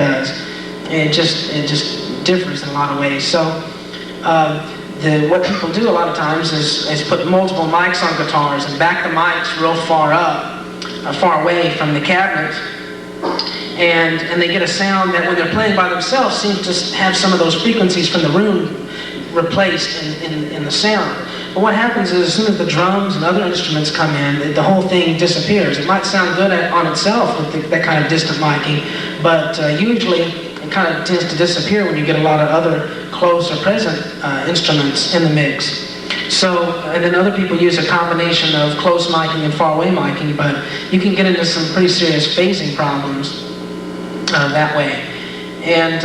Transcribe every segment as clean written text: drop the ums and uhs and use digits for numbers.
does. It just differs in a lot of ways. So what people do a lot of times is put multiple mics on guitars and back the mics real far up, far away from the cabinet, and they get a sound that when they're playing by themselves seems to have some of those frequencies from the room replaced in the sound. But what happens is as soon as the drums and other instruments come in, the whole thing disappears. It might sound good on itself with that kind of distant miking, but usually it kind of tends to disappear when you get a lot of other close or present instruments in the mix. So, and then other people use a combination of close miking and far away miking, but you can get into some pretty serious phasing problems that way. And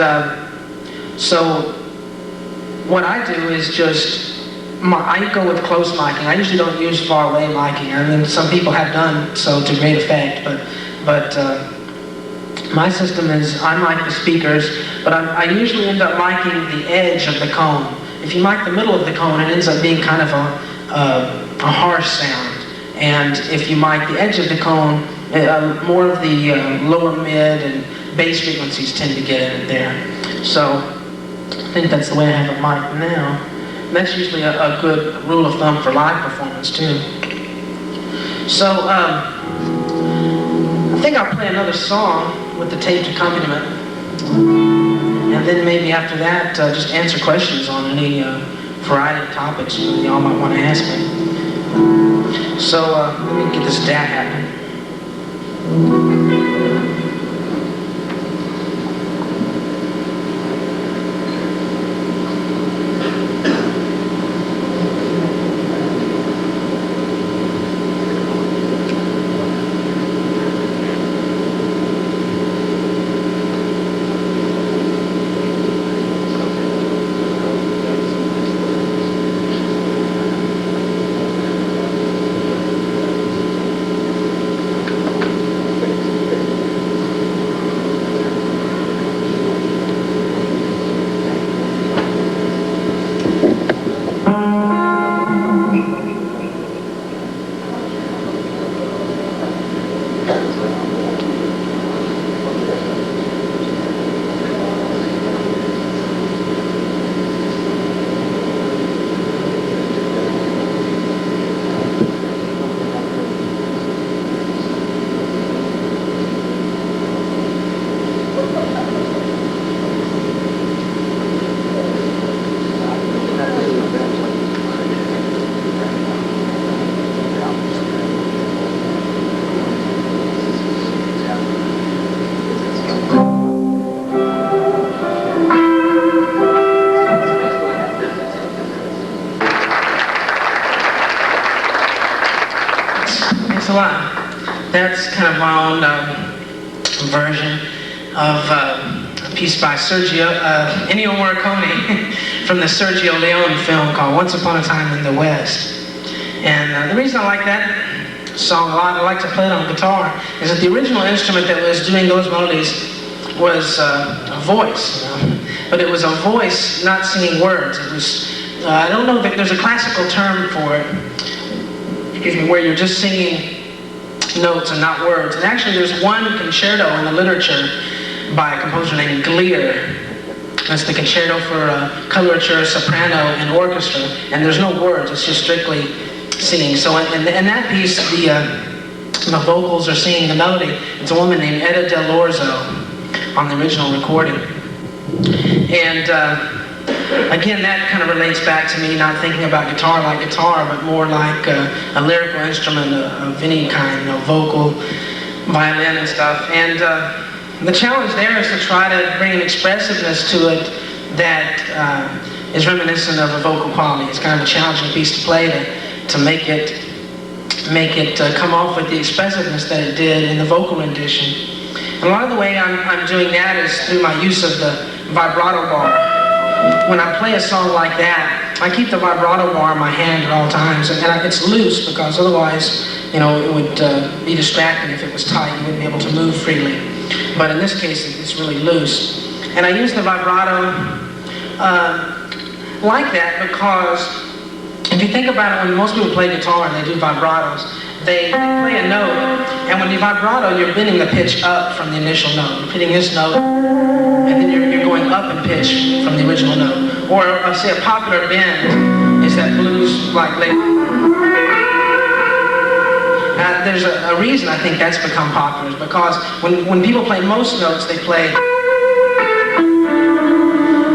so what I do is just, I go with close miking. I usually don't use far away miking. I mean, some people have done so to great effect, but my system is I mic the speakers, but I usually end up miking the edge of the cone. If you mic the middle of the cone, it ends up being kind of a harsh sound. And if you mic the edge of the cone, more of the lower mid and bass frequencies tend to get in there. So I think that's the way I have it mic'd now. And that's usually a good rule of thumb for live performance too. So I think I'll play another song with the taped accompaniment, and then maybe after that just answer questions on any variety of topics y'all might want to ask me. So let me get this DAT happening. That's kind of my own version of a piece by Ennio Morricone from the Sergio Leone film called Once Upon a Time in the West. And the reason I like that song a lot, I like to play it on guitar, is that the original instrument that was doing those melodies was a voice, but it was a voice not singing words. It was, I don't know that there's a classical term for it, excuse me, where you're just singing notes and not words. And actually there's one concerto in the literature by a composer named Glier. That's the concerto for colorature, soprano, and orchestra. And there's no words, it's just strictly singing. So in that piece, the vocals are singing the melody. It's a woman named Etta Dell'Orzo on the original recording. And again, that kind of relates back to me not thinking about guitar like guitar, but more like a lyrical instrument of any kind, vocal, violin and stuff. And the challenge there is to try to bring an expressiveness to it that is reminiscent of a vocal quality. It's kind of a challenging piece to play to make it come off with the expressiveness that it did in the vocal rendition. And a lot of the way I'm doing that is through my use of the vibrato bar. When I play a song like that, I keep the vibrato bar in my hand at all times, and it's loose because otherwise, it would be distracting if it was tight. You wouldn't be able to move freely. But in this case, it's really loose. And I use the vibrato like that because if you think about it, when most people play guitar and they do vibratos, they play a note, and when you vibrato, you're bending the pitch up from the initial note. You're hitting this note, and then you're going up in pitch from the original note. Or say a popular bend is that blues like there's a reason I think that's become popular, is because when people play most notes, they play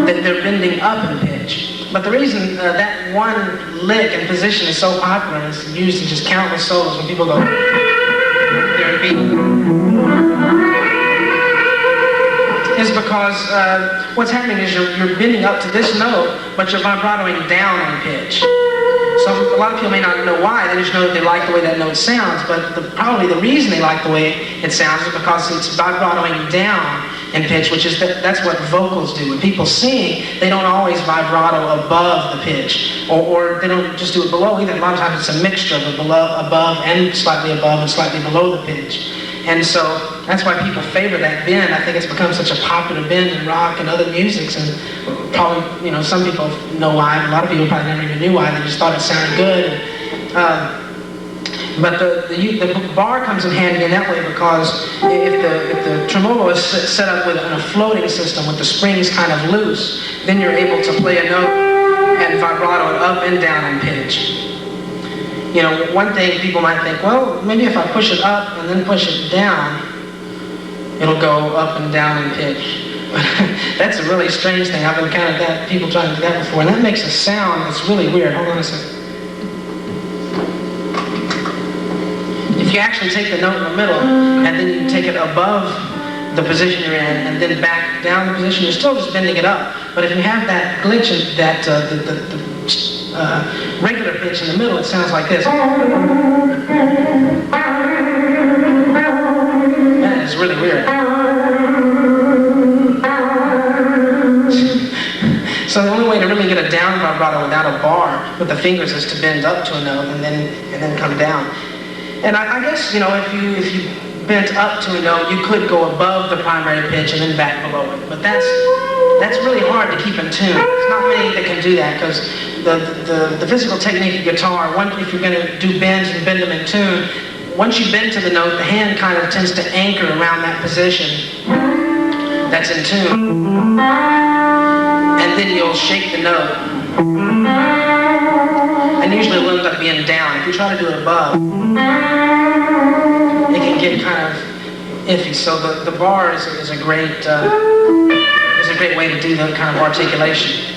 that they're bending up in pitch. But the reason that one lick and position is so popular, and it's used in just countless solos when people go there and beat, is because what's happening is you're bending up to this note, but you're vibratoing down in pitch. So a lot of people may not know why. They just know that they like the way that note sounds, but probably the reason they like the way it sounds is because it's vibratoing down in pitch, which is that's what vocals do. When people sing, they don't always vibrato above the pitch, or they don't just do it below either. A lot of times it's a mixture of above and slightly above and slightly below the pitch. And so that's why people favor that bend. I think it's become such a popular bend in rock and other musics, and probably, some people know why, but a lot of people probably never even knew why. They just thought it sounded good. But the bar comes in handy in that way, because if the tremolo is set up in a floating system with the springs kind of loose, then you're able to play a note and vibrato it up and down in pitch. One thing people might think, well, maybe if I push it up and then push it down, it'll go up and down in pitch. That's a really strange thing. I've encountered people trying to do that before, and that makes a sound that's really weird. Hold on a second. If you actually take the note in the middle and then you take it above the position you're in and then back down the position, you're still just bending it up. But if you have that glitch, that the regular pitch in the middle, it sounds like this. That is really weird. So the only way to really get a down vibrato without a bar with the fingers is to bend up to a note and then come down. And I guess, if you bent up to a note, you could go above the primary pitch and then back below it. But that's really hard to keep in tune. There's not many that can do that, because the physical technique of guitar, if you're going to do bends and bend them in tune, once you bend to the note, the hand kind of tends to anchor around that position that's in tune. And then you'll shake the note. And usually it will end up being down. If you try to do it above, it can get kind of iffy. So the bar is a great way to do that kind of articulation.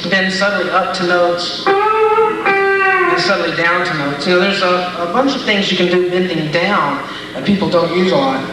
Then subtly up to notes, and subtly down to notes. There's a bunch of things you can do bending down that people don't use a lot.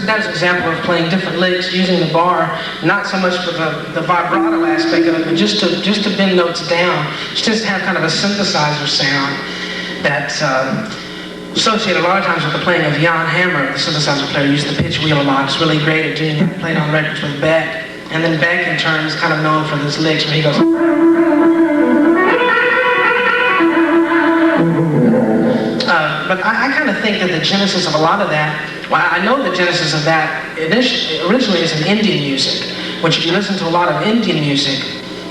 That was an example of playing different licks using the bar, not so much for the vibrato aspect of it, but just to bend notes down, just to have kind of a synthesizer sound that's associated a lot of times with the playing of Jan Hammer. The synthesizer player used the pitch wheel a lot. It's really great at doing that. Played on records with Beck, and then Beck in turn is kind of known for this licks where he goes. But I kind of think that the genesis of a lot of that, well, I know the genesis of that originally is in Indian music, which if you listen to a lot of Indian music,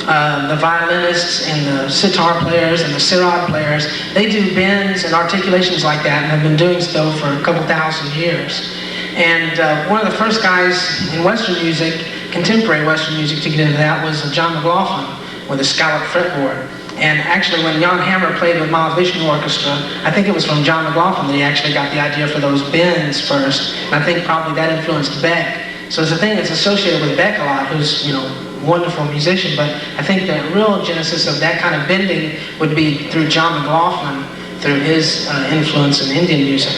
the violinists and the sitar players and the sirad players, they do bends and articulations like that and have been doing so for a couple thousand years. And one of the first guys in Western music, contemporary Western music, to get into that was John McLaughlin with a scalloped fretboard. And actually, when Jan Hammer played with Mahavishnu Orchestra, I think it was from John McLaughlin that he actually got the idea for those bends first. And I think probably that influenced Beck. So it's a thing that's associated with Beck a lot, who's, wonderful musician, but I think the real genesis of that kind of bending would be through John McLaughlin, through his influence in Indian music.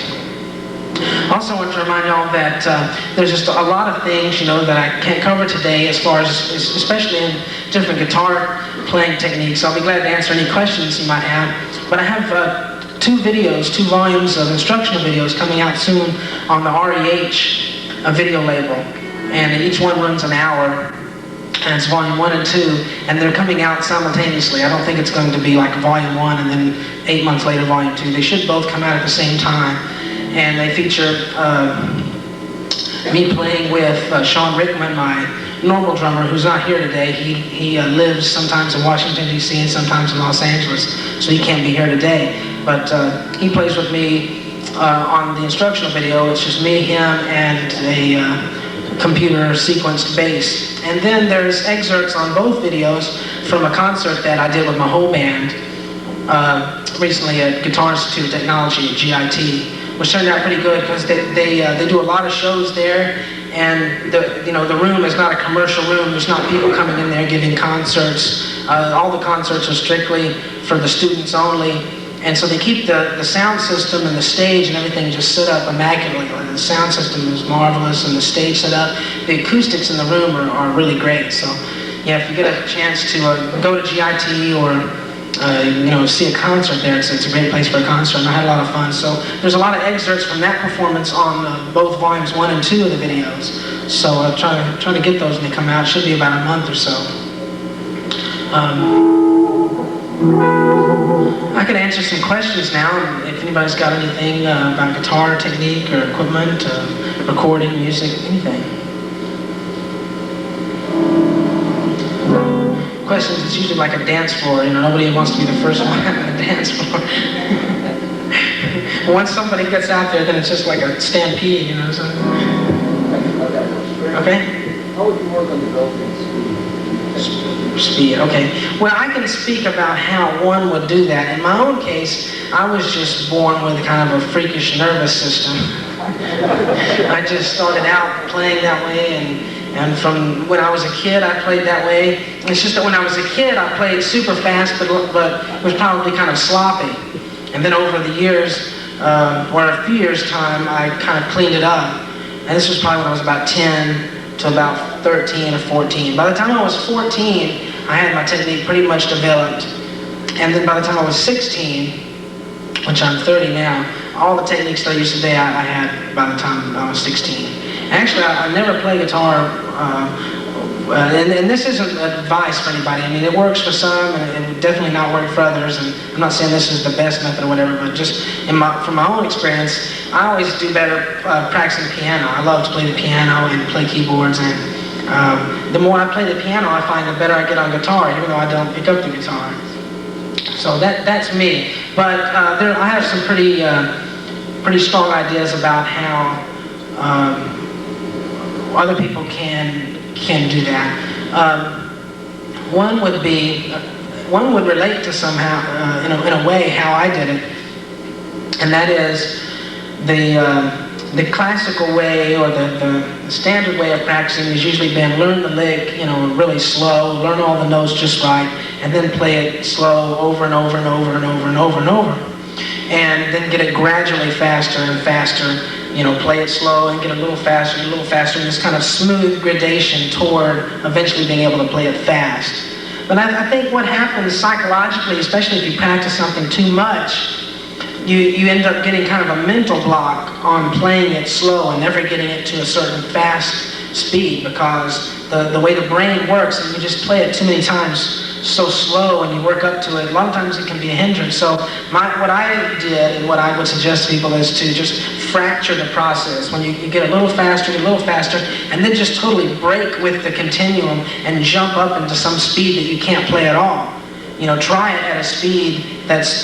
Also, I want to remind y'all that there's just a lot of things, that I can't cover today as far as, especially in different guitar playing techniques. I'll be glad to answer any questions you might have. But I have 2 volumes of instructional videos coming out soon on the REH video label. And each one runs an hour. And it's volume 1 and 2, and they're coming out simultaneously. I don't think it's going to be like volume 1 and then 8 months later volume 2. They should both come out at the same time. And they feature me playing with Sean Rickman, my normal drummer, who's not here today. He lives sometimes in Washington, D.C. and sometimes in Los Angeles, so he can't be here today. But he plays with me on the instructional video. It's just me, him, and a computer sequenced bass. And then there's excerpts on both videos from a concert that I did with my whole band recently at Guitar Institute of Technology at GIT, which turned out pretty good because they do a lot of shows there, and the room is not a commercial room. There's not people coming in there giving concerts. All the concerts are strictly for the students only. And so they keep the sound system and the stage and everything just set up immaculately. The sound system is marvelous and the stage set up. The acoustics in the room are really great. So yeah, if you get a chance to go to GIT or see a concert there, it's a great place for a concert, and I had a lot of fun. So there's a lot of excerpts from that performance on both volumes 1 and 2 of the videos. So I'm trying to get those when they come out. It should be about a month or so. I can answer some questions now, if anybody's got anything about guitar technique or equipment, recording, music, anything. Questions, it's usually like a dance floor, nobody wants to be the first one on the dance floor. Once somebody gets out there, then it's just like a stampede, so. Okay? How would you work on developing speed, okay. Well, I can speak about how one would do that. In my own case, I was just born with kind of a freakish nervous system. I just started out playing that way, and from when I was a kid, I played that way. It's just that when I was a kid, I played super fast, but was probably kind of sloppy. And then over the years, or a few years' time, I kind of cleaned it up. And this was probably when I was about 10 to about 13 or 14. By the time I was 14, I had my technique pretty much developed. And then by the time I was 16, which I'm 30 now, all the techniques that I use today, I had by the time I was 16. Actually, I never play guitar, and this isn't advice for anybody. I mean, it works for some, and it would definitely not work for others. And I'm not saying this is the best method or whatever, but just from my own experience, I always do better practicing piano. I love to play the piano and play keyboards, and the more I play the piano, I find the better I get on guitar, even though I don't pick up the guitar. So that's me. But I have some pretty strong ideas about how other people can do that. One would relate to somehow, in a way, how I did it, and that is the classical way, or the standard way of practicing has usually been learn the lick, really slow, learn all the notes just right, and then play it slow over and over and over and over and over and over, and then get it gradually faster and faster. Play it slow and get a little faster, and this kind of smooth gradation toward eventually being able to play it fast. But I think what happens psychologically, especially if you practice something too much, you end up getting kind of a mental block on playing it slow and never getting it to a certain fast speed, because the way the brain works, and you just play it too many times so slow and you work up to it, a lot of times it can be a hindrance. So what I did, and what I would suggest to people, is to just fracture the process. When you get a little faster, and then just totally break with the continuum and jump up into some speed that you can't play at all. Try it at a speed that's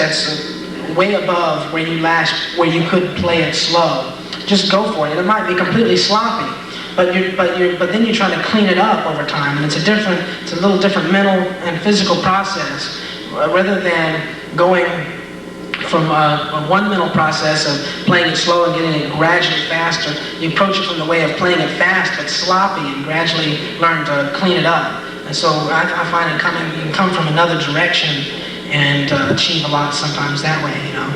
way above where you could play it slow. Just go for it. It might be completely sloppy, but then you're trying to clean it up over time, and it's a little different mental and physical process, rather than going from one mental process of playing it slow and getting it gradually faster. You approach it from the way of playing it fast but sloppy, and gradually learn to clean it up. And so I find it you can come from another direction and achieve a lot sometimes that way, you know.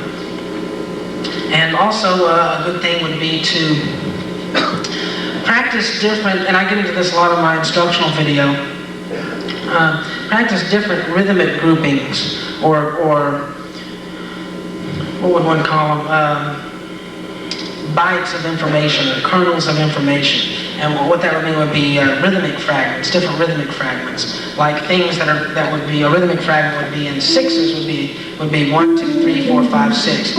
And also a good thing would be to practice different, and I get into this a lot in my instructional video, practice different rhythmic groupings, or what would one call them? Bytes of information, or kernels of information. And what that would mean would be rhythmic fragments, different rhythmic fragments. Like things that would be, a rhythmic fragment would be in sixes, would be 1, 2, 3, 4, 5, 6.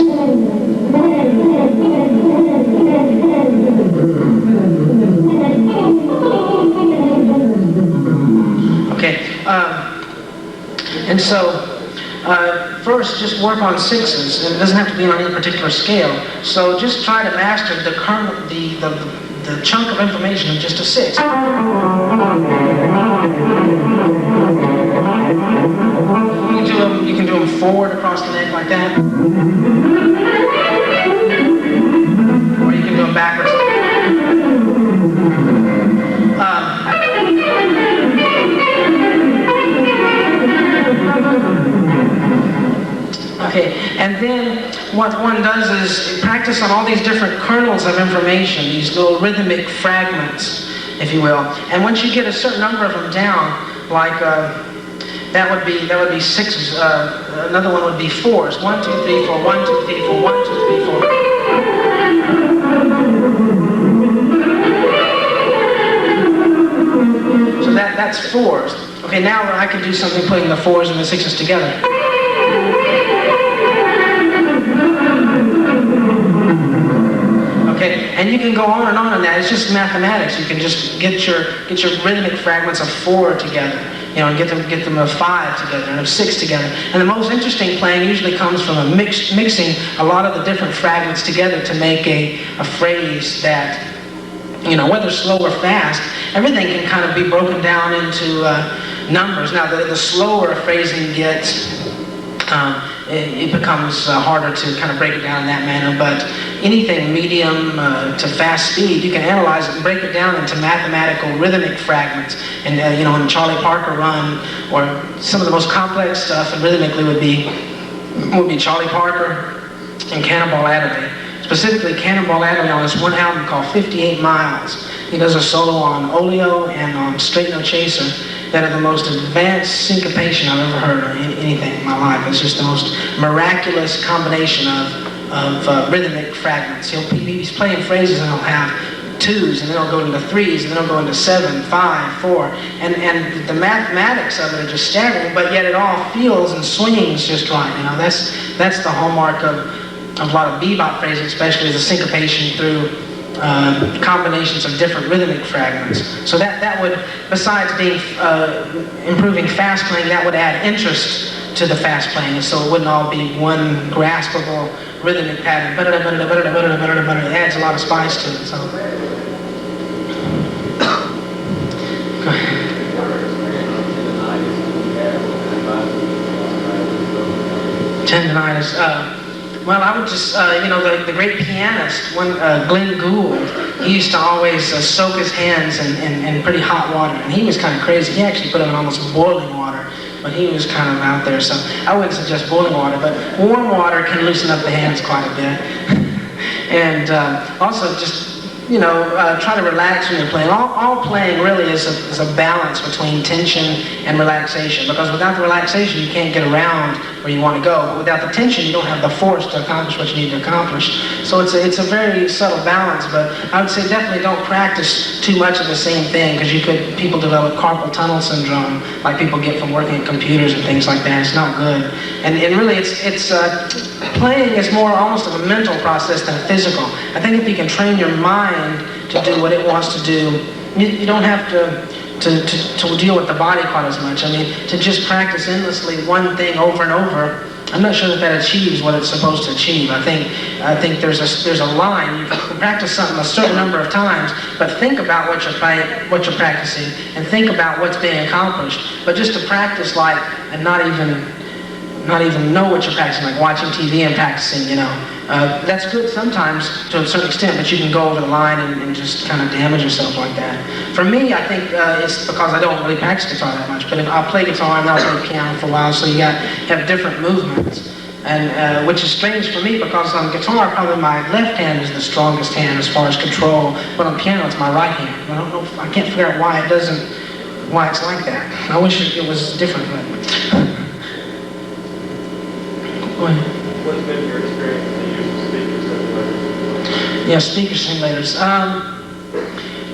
Okay, and so first, just work on sixes. It doesn't have to be on any particular scale. So just try to master the kernel, the chunk of information of just a six. You can do them forward across the neck like that, or you can do them backwards. Okay, and then what one does is practice on all these different kernels of information, these little rhythmic fragments, if you will. And once you get a certain number of them down, like that would be sixes. Another one would be fours. 1, 2, 3, 4. 1, 2, 3, 4. 1, 2, 3, 4. So that's fours. Okay, now I can do something putting the fours and the sixes together. Okay, and you can go on and on that. It's just mathematics. You can just get your rhythmic fragments of 4 together, you know, and get them of 5 together and of 6 together. And the most interesting playing usually comes from mixing a lot of the different fragments together to make a phrase that, you know, whether slow or fast, everything can kind of be broken down into numbers. Now, the slower a phrasing gets, it becomes harder to kind of break it down in that manner, but anything medium to fast speed, you can analyze it and break it down into mathematical rhythmic fragments. And you know, in Charlie Parker Run, or some of the most complex stuff and rhythmically would be Charlie Parker and Cannonball Adderley. Specifically, Cannonball Adderley on this one album called 58 Miles. He does a solo on Oleo and on Straight No Chaser that are the most advanced syncopation I've ever heard of anything in my life. It's just the most miraculous combination of rhythmic fragments. He's playing phrases and he'll have 2s, and then he'll go into 3s, and then he'll go into 7, 5, 4, and the mathematics of it are just staggering, but yet it all feels and swings just right. You know, that's the hallmark of a lot of bebop phrases, especially, is the syncopation through combinations of different rhythmic fragments. So that would, besides being improving fast playing, that would add interest to the fast playing, so it wouldn't all be one graspable rhythmic pattern. It adds a lot of spice to it. So. Go ahead. Tendonitis. Well, I would just, you know, the great pianist, Glenn Gould, he used to always soak his hands in pretty hot water, and he was kind of crazy. He actually put them in almost boiling water, but he was kind of out there, so I wouldn't suggest boiling water, but warm water can loosen up the hands quite a bit. And also just, you know, try to relax when you're playing. All playing really is a balance between tension and relaxation, because without the relaxation you can't get around where you want to go, but without the tension you don't have the force to accomplish what you need to accomplish. So it's a very subtle balance, but I would say definitely don't practice too much of the same thing, because people develop carpal tunnel syndrome, like people get from working at computers and things like that. It's not good. And really it's playing is more almost of a mental process than a physical. I think if you can train your mind to do what it wants to do, you don't have to deal with the body quite as much. I mean, to just practice endlessly one thing over and over, I'm not sure that achieves what it's supposed to achieve. I think there's a line. You can practice something a certain number of times, but think about what you're practicing, and think about what's being accomplished. But just to practice and not even know what you're practicing, like watching TV and practicing, you know, That's good sometimes to a certain extent, but you can go over the line and just kind of damage yourself like that. For me, I think it's because I don't really practice guitar that much, but if I play guitar and I'll play piano for a while, so you have different movements. And which is strange for me because on guitar, probably my left hand is the strongest hand as far as control, but on piano it's my right hand. I don't know, I can't figure out why it's like that. I wish it was different. But go ahead. What's been your experience with the use of speaker simulators? Yeah, speaker simulators.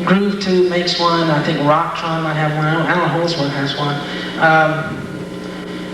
Groove Tube makes one. I think Rocktron might have one. Alan Holdsworth has one.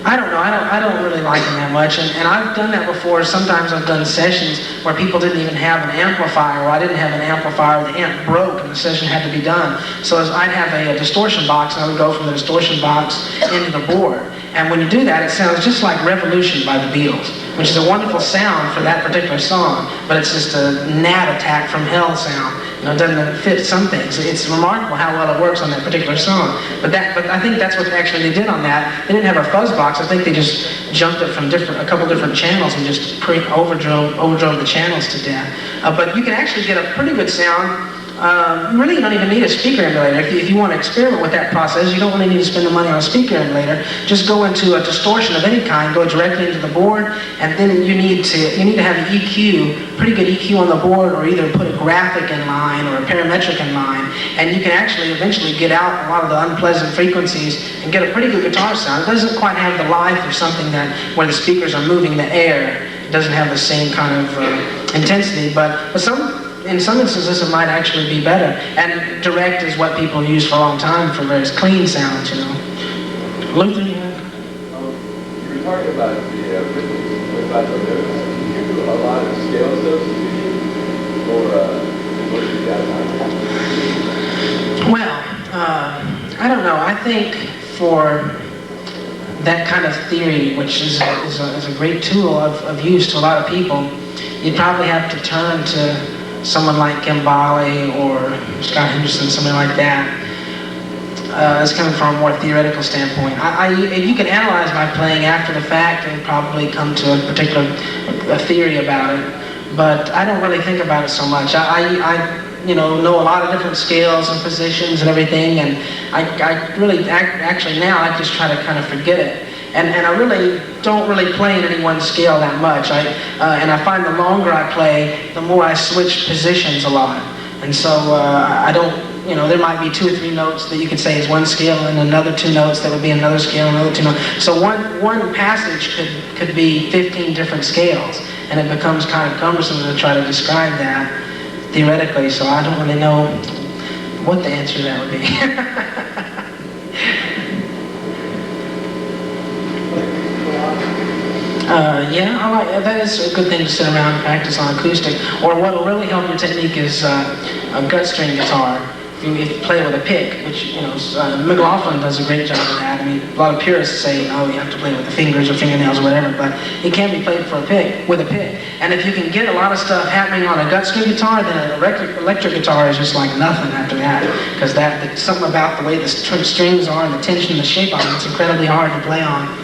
I don't know. I don't really like them that much, and I've done that before. Sometimes I've done sessions where people didn't even have an amplifier, or I didn't have an amplifier. The amp broke, and the session had to be done. So I'd have a distortion box, and I would go from the distortion box into the board. And when you do that, it sounds just like Revolution by the Beatles, which is a wonderful sound for that particular song, but it's just a gnat attack from hell sound. You know, it doesn't fit some things. It's remarkable how well it works on that particular song. But I think that's what actually they did on that. They didn't have a fuzz box. I think they just jumped it from a couple different channels and just overdrove the channels to death. But you can actually get a pretty good sound. Really, you don't even need a speaker emulator. If you want to experiment with that process, you don't really need to spend the money on a speaker emulator. Just go into a distortion of any kind, go directly into the board, and then you need to have an EQ, pretty good EQ on the board, or either put a graphic in line or a parametric in line, and you can actually eventually get out a lot of the unpleasant frequencies and get a pretty good guitar sound. It doesn't quite have the life of something where the speakers are moving the air. It doesn't have the same kind of intensity, but in some instances it might actually be better. And direct is what people use for a long time for very clean sounds, you know. Luther, you know? You were talking about the vibrato notes. Do you do a lot of scale substitution, or what do you got on? Well, I don't know. I think for that kind of theory, which is a great tool of use to a lot of people, you'd probably have to turn to someone like Gambale or Scott Henderson, something like that. It's coming from a more theoretical standpoint. You can analyze my playing after the fact and probably come to a particular theory about it, but I don't really think about it so much. I know a lot of different scales and positions and everything, and I really actually now I just try to kind of forget it. And I really don't really play in any one scale that much. And I find the longer I play, the more I switch positions a lot. And so I don't, there might be 2 or 3 notes that you could say is one scale, and another 2 notes that would be another scale, another 2 notes. So one passage could be 15 different scales, and it becomes kind of cumbersome to try to describe that theoretically. So I don't really know what the answer to that would be. That is a good thing to sit around and practice on acoustic. Or what will really help your technique is a gut string guitar. If you play with a pick, which, McLaughlin does a great job of that. I mean, a lot of purists say, oh, you have to play with the fingers or fingernails or whatever, but it can be played with a pick. And if you can get a lot of stuff happening on a gut string guitar, then an electric guitar is just like nothing after that. Because something about the way the strings are and the tension and the shape of them, it's incredibly hard to play on.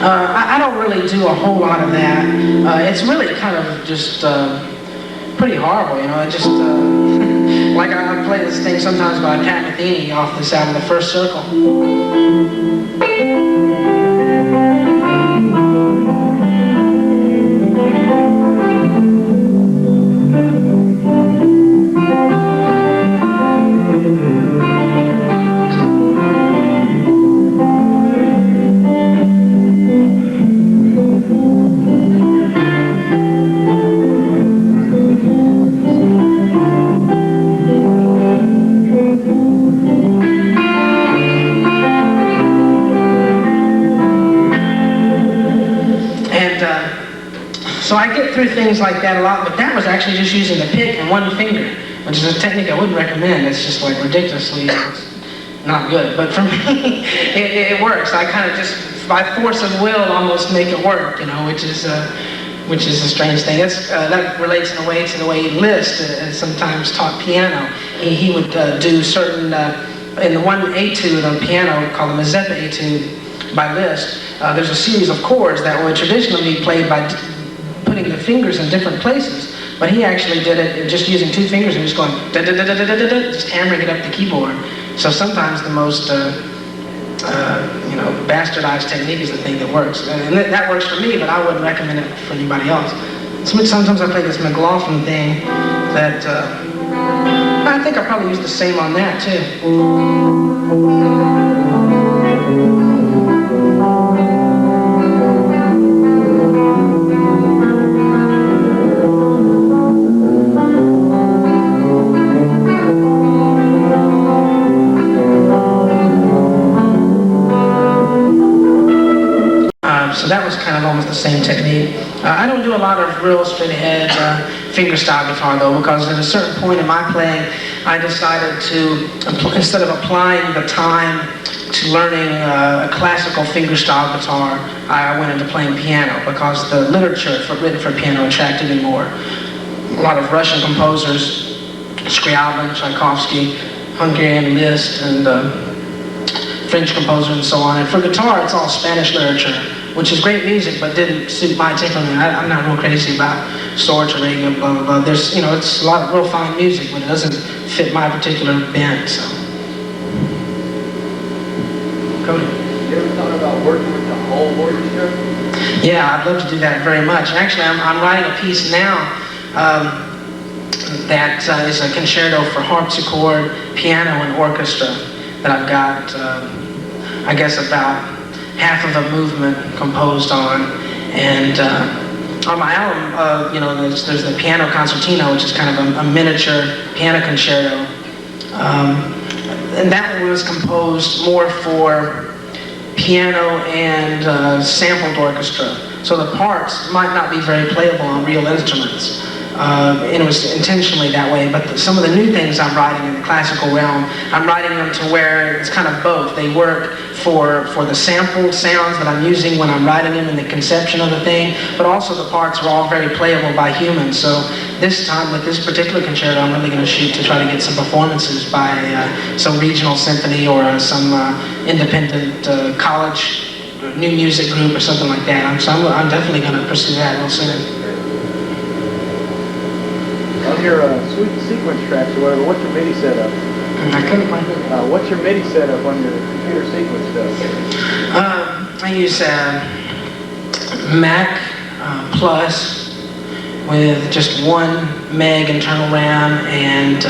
I don't really do a whole lot of that. It's really kind of just pretty horrible, It just like I play this thing sometimes by Pet Metheny off this album, The First Circle. So I get through things like that a lot, but that was actually just using the pick and one finger, which is a technique I wouldn't recommend. It's just like ridiculously not good. But for me, it works. I kind of just, by force of will, almost make it work, which is a strange thing. That relates in a way to the way Liszt sometimes taught piano. He would do certain, in the one etude on piano called the Mazeppa etude, by Liszt, there's a series of chords that would traditionally be played by putting the fingers in different places. But he actually did it just using 2 fingers and just going da-da-da-da-da-da-da, just hammering it up the keyboard. So sometimes the most bastardized technique is the thing that works. And that works for me, but I wouldn't recommend it for anybody else. Sometimes I play this McLaughlin thing that I think I probably use the same on that too. So that was kind of almost the same technique. I don't do a lot of real straight ahead fingerstyle guitar though, because at a certain point in my playing, I decided to, instead of applying the time to learning a classical fingerstyle guitar, I went into playing piano because the literature written for piano attracted me more. A lot of Russian composers, Scriabin, Tchaikovsky, Hungarian Liszt, and French composers and so on. And for guitar, it's all Spanish literature, which is great music, but didn't suit my temperament. I'm not real crazy about sword-to-ring and blah, blah, blah. There's, it's a lot of real fine music, but it doesn't fit my particular bent, so. Cody? You ever thought about working with the whole orchestra? Yeah, I'd love to do that very much. Actually, I'm writing a piece now that is a concerto for harpsichord, piano, and orchestra that I've got, I guess, about half of a movement composed on. And on my album, there's the piano concertino, which is kind of a miniature piano concerto. And that one was composed more for piano and sampled orchestra. So the parts might not be very playable on real instruments. And it was intentionally that way, but some of the new things I'm writing in the classical realm, I'm writing them to where it's kind of both. They work for the sampled sounds that I'm using when I'm writing them in the conception of the thing, but also the parts are all very playable by humans. So this time with this particular concerto, I'm really going to shoot to try to get some performances by some regional symphony or some independent college new music group or something like that. So I'm definitely going to pursue that real soon. On your sequence tracks or whatever, what's your MIDI setup? I couldn't find it. What's your MIDI setup on your computer sequence stuff? I use Mac Plus with just 1 meg internal RAM and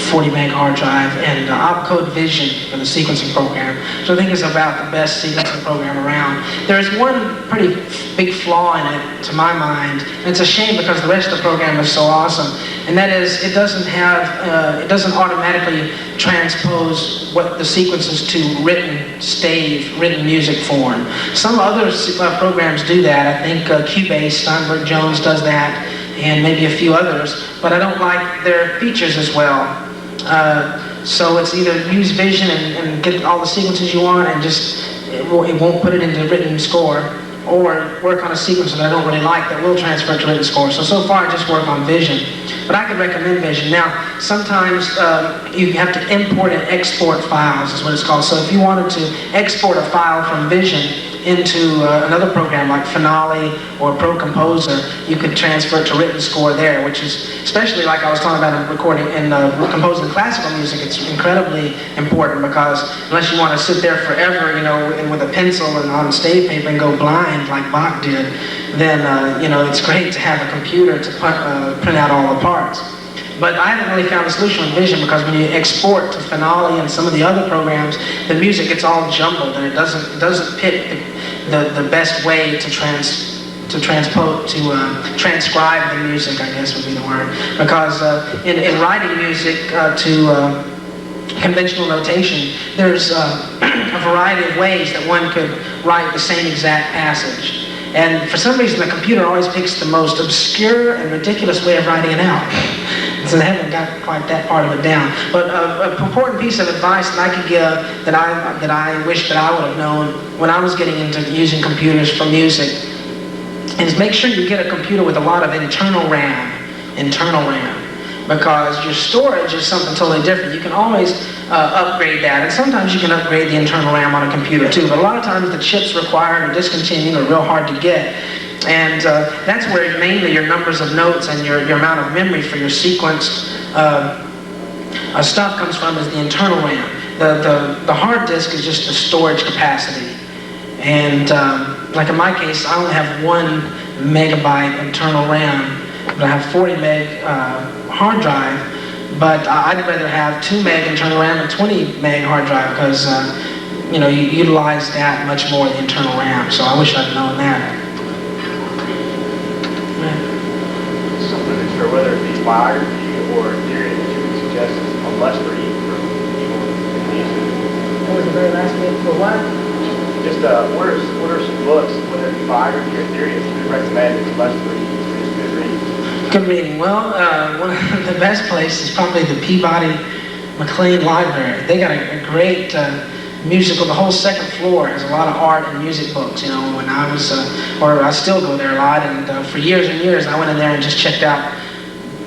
40 meg hard drive, and opcode Vision for the sequencing program, which I think is about the best sequencing program around. There is one pretty big flaw in it, to my mind, and it's a shame because the rest of the program is so awesome, and that is it doesn't automatically transpose what the sequences to written music form. Some other programs do that. I think Cubase, Steinberg Jones does that, and maybe a few others, but I don't like their features as well. So it's either use Vision and get all the sequences you want and it won't put it into written score, or work on a sequence that I don't really like that will transfer to written score. So far I just work on Vision, but I could recommend Vision. Now, sometimes you have to import and export files is what it's called. So if you wanted to export a file from Vision into another program like Finale or Pro Composer, you could transfer it to written score there, which is, especially like I was talking about in recording and composing classical music, it's incredibly important, because unless you want to sit there forever, and with a pencil and on stave paper and go blind like Bach did, then it's great to have a computer to print out all the parts. But I haven't really found a solution with Vision, because when you export to Finale and some of the other programs, the music gets all jumbled and it doesn't pick the best way to transcribe the music, I guess would be the word. Because in writing music to conventional notation, there's a variety of ways that one could write the same exact passage. And for some reason, the computer always picks the most obscure and ridiculous way of writing it out. So they haven't got quite that part of it down. But an important piece of advice that I could give, that I wish that I would have known when I was getting into using computers for music, is make sure you get a computer with a lot of internal RAM. because your storage is something totally different. You can always upgrade that, and sometimes you can upgrade the internal RAM on a computer too, but a lot of times the chips required or discontinued are real hard to get. And that's where mainly your numbers of notes and your amount of memory for your sequenced stuff comes from, is the internal RAM. The hard disk is just the storage capacity. And like in my case, I only have 1 megabyte internal RAM, but I have 40 meg hard drive. But I'd rather have 2 meg internal RAM and 20 meg hard drive because you know, you utilize that much more, the internal RAM. So I wish I'd known that. Something not sure whether it be biography or theory that you would suggest a must read for people in music. What was the very last bit for what? Just what are some books, whether it be biography or theory, that you would recommend as a must read for just good reading? Good reading. Well, one of the best places is probably the Peabody McLean Library. They got a great musical. The whole second floor has a lot of art and music books. You know, when I was, or I still go there a lot, and for years and years, I went in there and just checked out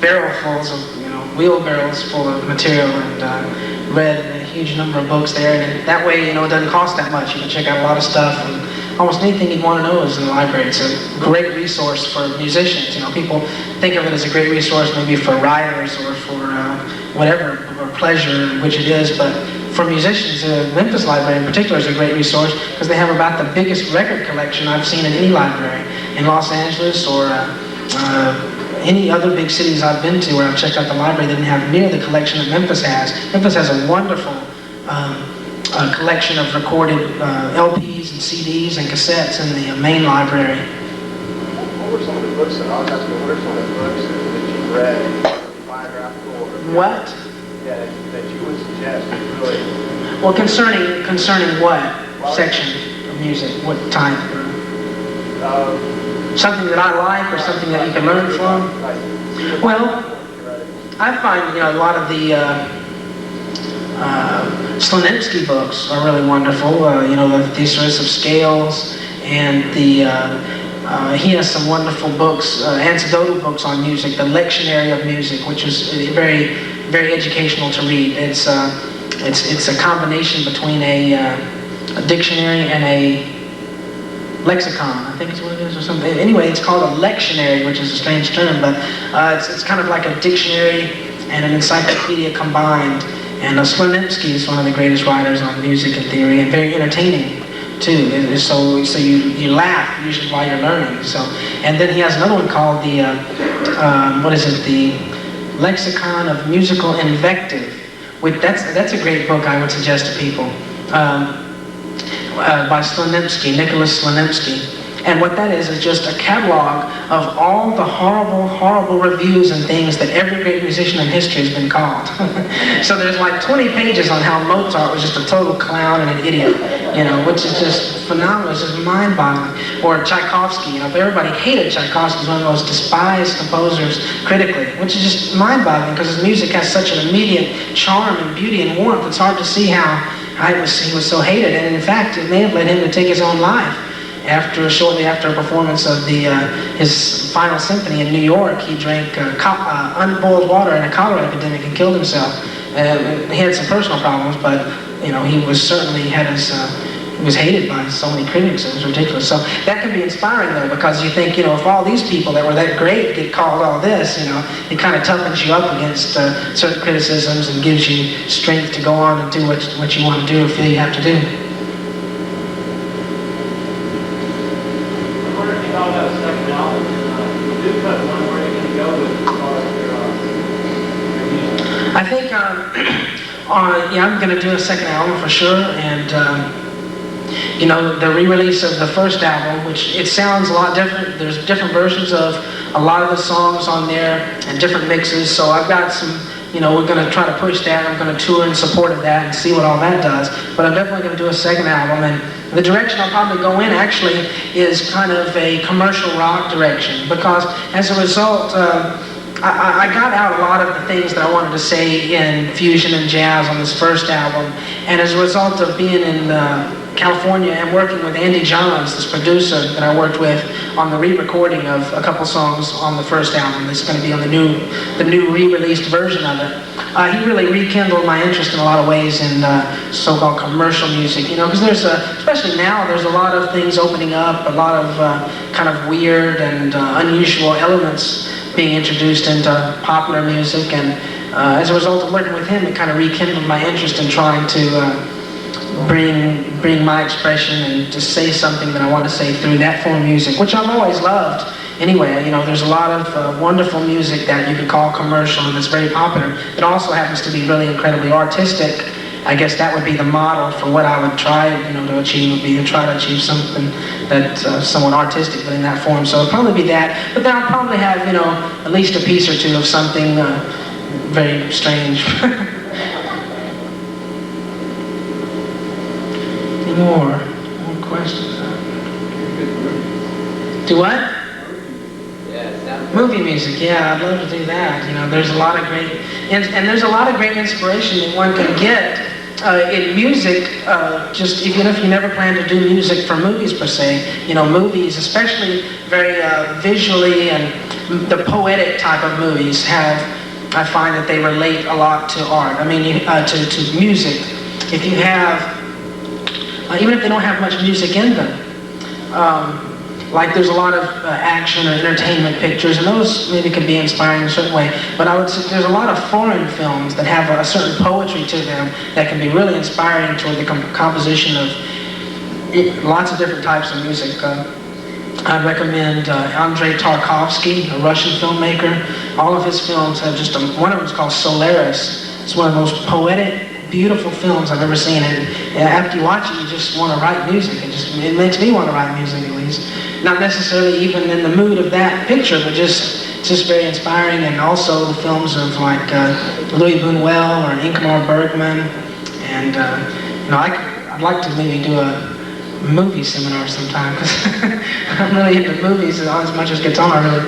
barrelfuls of, you know, wheelbarrows full of material, and read a huge number of books there. And that way, you know, it doesn't cost that much. You can check out a lot of stuff, and almost anything you'd want to know is in the library. It's a great resource for musicians. You know, people think of it as a great resource maybe for writers or for whatever, or pleasure, which it is, but for musicians, the Memphis Library in particular is a great resource because they have about the biggest record collection I've seen in any library in Los Angeles or any other big cities I've been to where I've checked out the library. They didn't have near the collection that Memphis has. Memphis has a wonderful collection of recorded LPs and CDs and cassettes in the main library. What were some of the books that I was asking? What are some of the books that you've read, biographical or What? that you would suggest really? Well, concerning what section of music? What type? Something that I like or something that you can learn from? Well, I find, you know, a lot of the Slonimsky books are really wonderful. You know, the Thesaurus of Scales, and the he has some wonderful books, anecdotal books on music, the Lectionary of Music, which is very, very educational to read. It's a combination between a dictionary and a lexicon, I think is what it is, or something. Anyway, it's called a lectionary, which is a strange term, but it's kind of like a dictionary and an encyclopedia combined. And Slonimsky is one of the greatest writers on music and theory, and very entertaining too. So you laugh usually while you're learning. So, and then he has another one called the the Lexicon of Musical Invective. That's a great book I would suggest to people. By Slonimsky, Nicolas Slonimsky. And what that is just a catalog of all the horrible, horrible reviews and things that every great musician in history has been called. So there's like 20 pages on how Mozart was just a total clown and an idiot, you know, which is just phenomenal. It's just mind-boggling. Or Tchaikovsky, you know, if everybody hated Tchaikovsky, he's one of the most despised composers critically, which is just mind-boggling because his music has such an immediate charm and beauty and warmth. It's hard to see how he was so hated, and in fact, it may have led him to take his own life. Shortly after a performance of his final symphony in New York, he drank unboiled water in a cholera epidemic and killed himself. He had some personal problems, but you know, he was certainly he was hated by so many critics. It was ridiculous. So that can be inspiring though, because you think, you know, if all these people that were that great get called all this, you know, it kind of toughens you up against certain criticisms and gives you strength to go on and do what you want to do or feel you have to do. I think, I'm going to do a second album for sure, and you know, the re-release of the first album, which it sounds a lot different. There's different versions of a lot of the songs on there and different mixes. So I've got some, you know, we're going to try to push that. I'm going to tour in support of that and see what all that does. But I'm definitely going to do a second album, and the direction I'll probably go in actually is kind of a commercial rock direction, because as a result, I got out a lot of the things that I wanted to say in fusion and jazz on this first album, and as a result of being in California and working with Andy Johns, this producer that I worked with on the re-recording of a couple songs on the first album. It's going to be on the new re-released version of it. He really rekindled my interest in a lot of ways in so-called commercial music, you know, because there's especially now, there's a lot of things opening up, a lot of kind of weird and unusual elements being introduced into popular music, and as a result of working with him, it kind of rekindled my interest in trying to bring my expression and just say something that I want to say through that form of music, which I've always loved. Anyway, you know, there's a lot of wonderful music that you could call commercial and that's very popular. It also happens to be really incredibly artistic. I guess that would be the model for what I would try, you know, to achieve, would be to try to achieve something that's somewhat artistic, but in that form. So it'd probably be that. But then I'll probably have, you know, at least a piece or two of something very strange. More questions? Do what? Yeah, movie music. Yeah, I'd love to do that. You know, there's a lot of great, and there's a lot of great inspiration that one can get in music. Just even if you never plan to do music for movies per se, you know, movies, especially very visually and the poetic type of movies, have, I find that they relate a lot to art. I mean, to music. If you have even if they don't have much music in them. Like there's a lot of action or entertainment pictures, and those maybe can be inspiring in a certain way, but I would say there's a lot of foreign films that have a certain poetry to them that can be really inspiring toward the composition of lots of different types of music. I recommend Andrei Tarkovsky, a Russian filmmaker. All of his films have just one of them is called Solaris. It's one of the most poetic, beautiful films I've ever seen, and after you watch it, you just want to write music. It makes me want to write music, at least. Not necessarily even in the mood of that picture, but just very inspiring. And also the films of like Louis Buñuel or Ingmar Bergman, and you know, I'd like to maybe do a movie seminar sometime, because I'm really into movies as much as guitar, really.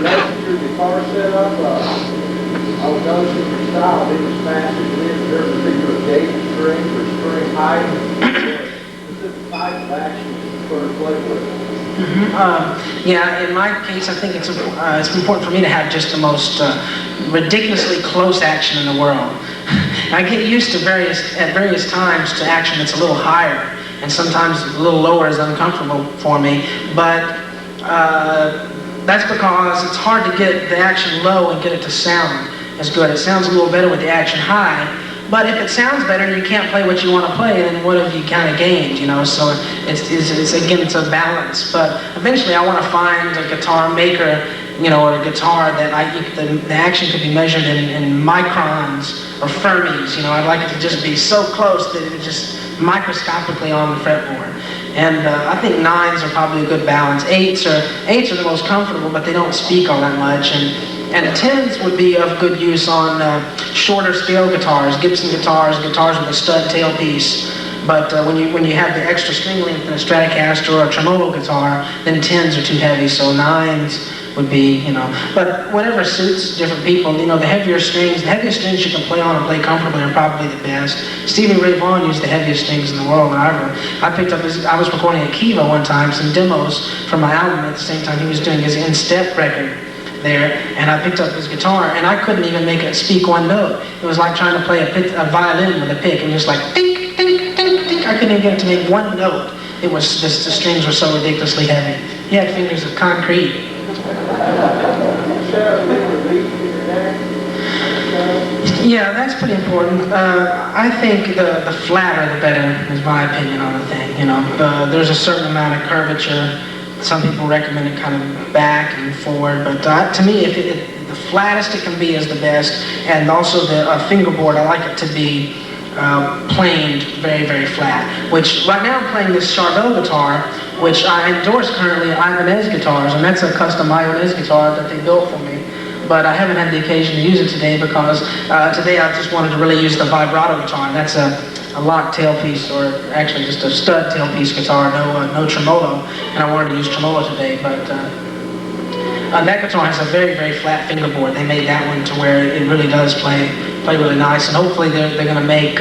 That's your guitar setup. I was noticing your style, they was faster than this. There's a particular gauge string for string height. Specific type of action you prefer to play with. Yeah, in my case, I think it's important for me to have just the most ridiculously close action in the world. I get used to at various times to action that's a little higher, and sometimes a little lower is uncomfortable for me, but that's because it's hard to get the action low and get it to sound as good. It sounds a little better with the action high, but if it sounds better and you can't play what you want to play, then what have you kind of gained, you know? So it's a balance. But eventually I want to find a guitar maker, you know, or a guitar that the action could be measured in microns or fermis, you know. I'd like it to just be so close that it would just microscopically on the fretboard. And I think 9s are probably a good balance. 8s are the most comfortable, but they don't speak all that much. And 10s would be of good use on shorter scale guitars, Gibson guitars with a stud tailpiece. But when you have the extra string length in a Stratocaster or a tremolo guitar, then 10s are too heavy. So 9s would be, you know, but whatever suits different people. You know, the heaviest strings you can play on and play comfortably are probably the best. Stevie Ray Vaughn used the heaviest strings in the world. I picked up I was recording at Kiva one time, some demos for my album at the same time he was doing his in-step record there, and I picked up his guitar, and I couldn't even make it speak one note. It was like trying to play a violin with a pick, and just like tink, tink, tink, tink. I couldn't even get it to make one note. It was just, the strings were so ridiculously heavy. He had fingers of concrete. Yeah, that's pretty important. I think the flatter the better is my opinion on the thing. You know, there's a certain amount of curvature. Some people recommend it kind of back and forward, but to me, the flattest it can be is the best. And also the fingerboard, I like it to be planed very, very flat. Which right now I'm playing this Charvel guitar, which I endorse currently Ibanez guitars, and that's a custom Ibanez guitar that they built for me. But I haven't had the occasion to use it today because today I just wanted to really use the vibrato guitar, and that's a locked tailpiece, or actually just a stud tailpiece guitar, no tremolo, and I wanted to use tremolo today, but that guitar has a very, very flat fingerboard. They made that one to where it really does play really nice, and hopefully they're going to make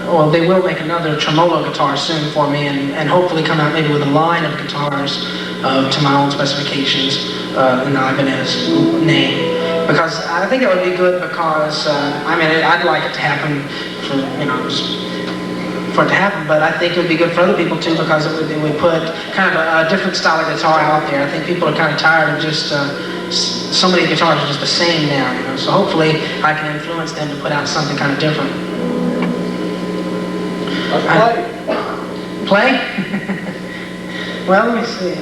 well, they will make another tremolo guitar soon for me, and hopefully come out maybe with a line of guitars to my own specifications in the Ibanez name. Because I think it would be good because, I mean, I'd like it to happen for, you know, for it to happen, but I think it would be good for other people too because it would put kind of a different style of guitar out there. I think people are kind of tired of just, so many guitars are just the same now, you know, so hopefully I can influence them to put out something kind of different. Let's play. Play? Well, let me see.